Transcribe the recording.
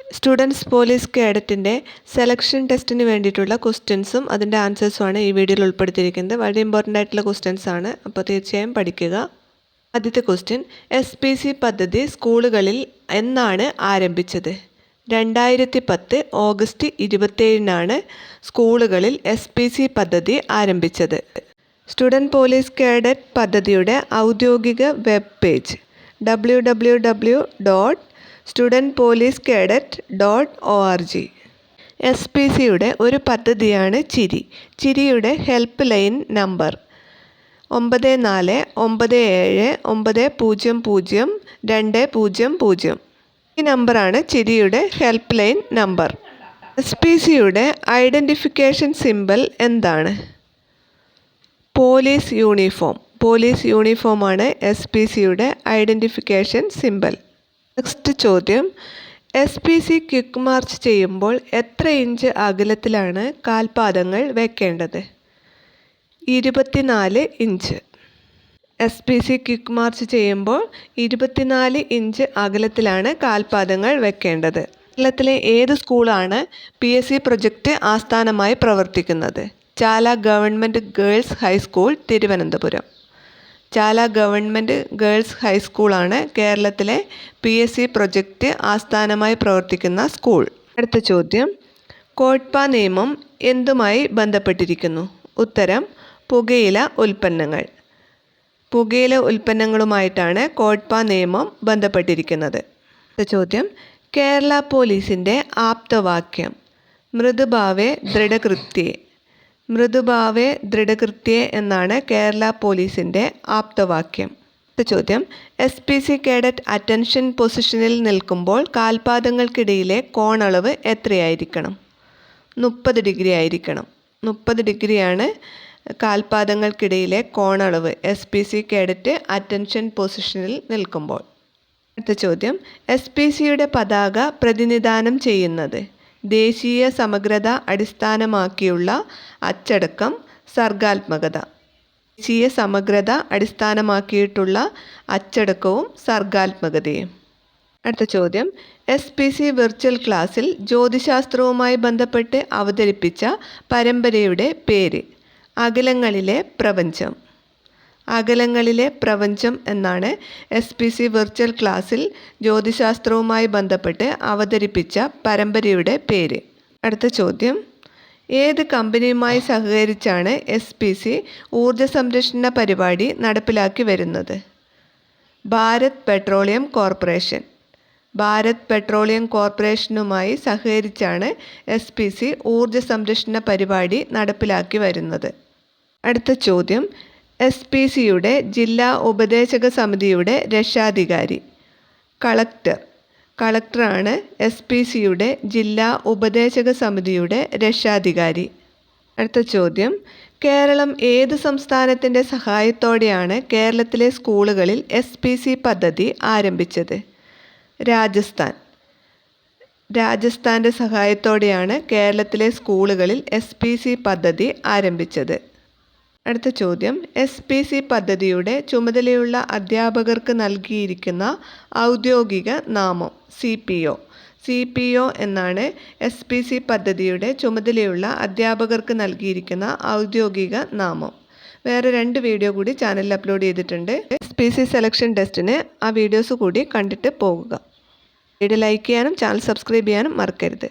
Students police കേഡറ്റിൻ്റെ selection ടെസ്റ്റിന് വേണ്ടിയിട്ടുള്ള ക്വസ്റ്റ്യൻസും അതിൻ്റെ ആൻസേഴ്സുമാണ് ഈ വീഡിയോയിൽ ഉൾപ്പെടുത്തിയിരിക്കുന്നത്. വളരെ ഇമ്പോർട്ടൻ്റ് ആയിട്ടുള്ള ക്വസ്റ്റ്യൻസ് ആണ്, അപ്പോൾ തീർച്ചയായും പഠിക്കുക. ആദ്യത്തെ ക്വസ്റ്റ്യൻ, SPC പദ്ധതി സ്കൂളുകളിൽ എന്നാണ് ആരംഭിച്ചത്? 2010 ഓഗസ്റ്റ് 27-നാണ് സ്കൂളുകളിൽ SPC പദ്ധതി ആരംഭിച്ചത്. സ്റ്റുഡൻറ് പോലീസ് കേഡറ്റ് പദ്ധതിയുടെ ഔദ്യോഗിക വെബ് പേജ് www.studentpolicecadet.org. SPCയുടെ ഒരു പദ്ധതിയാണ് ചിരി. ചിരിയുടെ ഹെൽപ്പ് ലൈൻ നമ്പർ 9477900200. ഈ നമ്പറാണ് ചിരിയുടെ ഹെൽപ്പ് ലൈൻ നമ്പർ. SPCയുടെ ഐഡൻറ്റിഫിക്കേഷൻ സിമ്പൽ എന്താണ്? Police uniform. പോലീസ് യൂണിഫോമാണ് SPCയുടെ ഐഡൻറ്റിഫിക്കേഷൻ സിമ്പൽ. നെക്സ്റ്റ് ചോദ്യം, SPC ക്വിക്ക് മാർച്ച് ചെയ്യുമ്പോൾ എത്ര ഇഞ്ച് അകലത്തിലാണ് കാൽപാദങ്ങൾ വെക്കേണ്ടത്? 24 ഇഞ്ച്. SPC ക്വിക്ക് മാർച്ച് ചെയ്യുമ്പോൾ 24 ഇഞ്ച് അകലത്തിലാണ് കാൽപാദങ്ങൾ വെക്കേണ്ടത്. കേരളത്തിലെ ഏത് സ്കൂളാണ് PSC പ്രൊജക്റ്റ് ആസ്ഥാനമായി പ്രവർത്തിക്കുന്നത്? ചാല ഗവൺമെൻറ് ഗേൾസ് ഹൈസ്കൂൾ, തിരുവനന്തപുരം. ചാല ഗവൺമെൻറ് ഗേൾസ് ഹൈസ്കൂളാണ് കേരളത്തിലെ PSC പ്രൊജക്റ്റ് ആസ്ഥാനമായി പ്രവർത്തിക്കുന്ന സ്കൂൾ. അടുത്ത ചോദ്യം, കോട്ട്പ നിയമം എന്തുമായി ബന്ധപ്പെട്ടിരിക്കുന്നു? ഉത്തരം, പുകയില ഉൽപ്പന്നങ്ങൾ. പുകയില ഉൽപ്പന്നങ്ങളുമായിട്ടാണ് കോട്ട്പ നിയമം ബന്ധപ്പെട്ടിരിക്കുന്നത്. അടുത്ത ചോദ്യം, കേരള പോലീസിൻ്റെ ആപ്തവാക്യം മൃദുഭാവേ ദൃഢകൃത്യേ. മൃദുഭാവേ ദൃഢകൃത്യേ എന്നാണ് കേരള പോലീസിൻ്റെ ആപ്തവാക്യം. അടുത്ത ചോദ്യം, SPC കേഡറ്റ് അറ്റൻഷൻ പൊസിഷനിൽ നിൽക്കുമ്പോൾ കാൽപാദങ്ങൾക്കിടയിലെ കോണളവ് എത്രയായിരിക്കണം? 30 ഡിഗ്രി ആയിരിക്കണം. 30 ഡിഗ്രിയാണ് കാൽപാദങ്ങൾക്കിടയിലെ കോണളവ് SPC കേഡറ്റ് അറ്റൻഷൻ പൊസിഷനിൽ നിൽക്കുമ്പോൾ. അടുത്ത ചോദ്യം, SPCയുടെ പതാക പ്രതിനിധാനം ചെയ്യുന്നത്? ദേശീയ സമഗ്രത അടിസ്ഥാനമാക്കിയുള്ള അച്ചടക്കം, സർഗാത്മകത. ദേശീയ സമഗ്രത അടിസ്ഥാനമാക്കിയിട്ടുള്ള അച്ചടക്കവും സർഗാത്മകതയും. അടുത്ത ചോദ്യം, SPC വിർച്വൽ ക്ലാസ്സിൽ ജ്യോതിശാസ്ത്രവുമായി ബന്ധപ്പെട്ട് അവതരിപ്പിച്ച പരമ്പരയുടെ പേര്? അകലങ്ങളിലെ പ്രപഞ്ചം. അകലങ്ങളിലെ പ്രപഞ്ചം എന്നാണ് SPC വിർച്വൽ ക്ലാസ്സിൽ ജ്യോതിശാസ്ത്രവുമായി ബന്ധപ്പെട്ട് അവതരിപ്പിച്ച പരമ്പരയുടെ പേര്. അടുത്ത ചോദ്യം, ഏത് കമ്പനിയുമായി സഹകരിച്ചാണ് SPC ഊർജ സംരക്ഷണ പരിപാടി നടപ്പിലാക്കി വരുന്നത്? Bharat petroleum corporation. Bharat petroleum കോർപ്പറേഷനുമായി സഹകരിച്ചാണ് SPC ഊർജ സംരക്ഷണ പരിപാടി നടപ്പിലാക്കി വരുന്നത്. അടുത്ത ചോദ്യം, SPCയുടെ ജില്ലാ ഉപദേശക സമിതിയുടെ രക്ഷാധികാരി? കളക്ടർ. കളക്ടറാണ് SPCയുടെ ജില്ലാ ഉപദേശക സമിതിയുടെ രക്ഷാധികാരി. അടുത്ത ചോദ്യം, കേരളം ഏത് സംസ്ഥാനത്തിൻ്റെ സഹായത്തോടെയാണ് കേരളത്തിലെ സ്കൂളുകളിൽ SPC പദ്ധതി ആരംഭിച്ചത്? രാജസ്ഥാൻ. രാജസ്ഥാൻ്റെ സഹായത്തോടെയാണ് കേരളത്തിലെ സ്കൂളുകളിൽ SPC പദ്ധതി ആരംഭിച്ചത്. അടുത്ത ചോദ്യം, SPC പദ്ധതിയുടെ ചുമതലയുള്ള അധ്യാപകർക്ക് നൽകിയിരിക്കുന്ന ഔദ്യോഗിക നാമം? CPO. CPO എന്നാണ് SPC പദ്ധതിയുടെ ചുമതലയുള്ള അധ്യാപകർക്ക് നൽകിയിരിക്കുന്ന ഔദ്യോഗിക നാമം. വേറെ 2 വീഡിയോ കൂടി ചാനലിൽ അപ്ലോഡ് ചെയ്തിട്ടുണ്ട്. SPC സെലക്ഷൻ ടെസ്റ്റിന് ആ വീഡിയോസ് കൂടി കണ്ടിട്ട് പോകുക. വീഡിയോ ലൈക്ക് ചെയ്യാനും ചാനൽ സബ്സ്ക്രൈബ് ചെയ്യാനും മറക്കരുത്.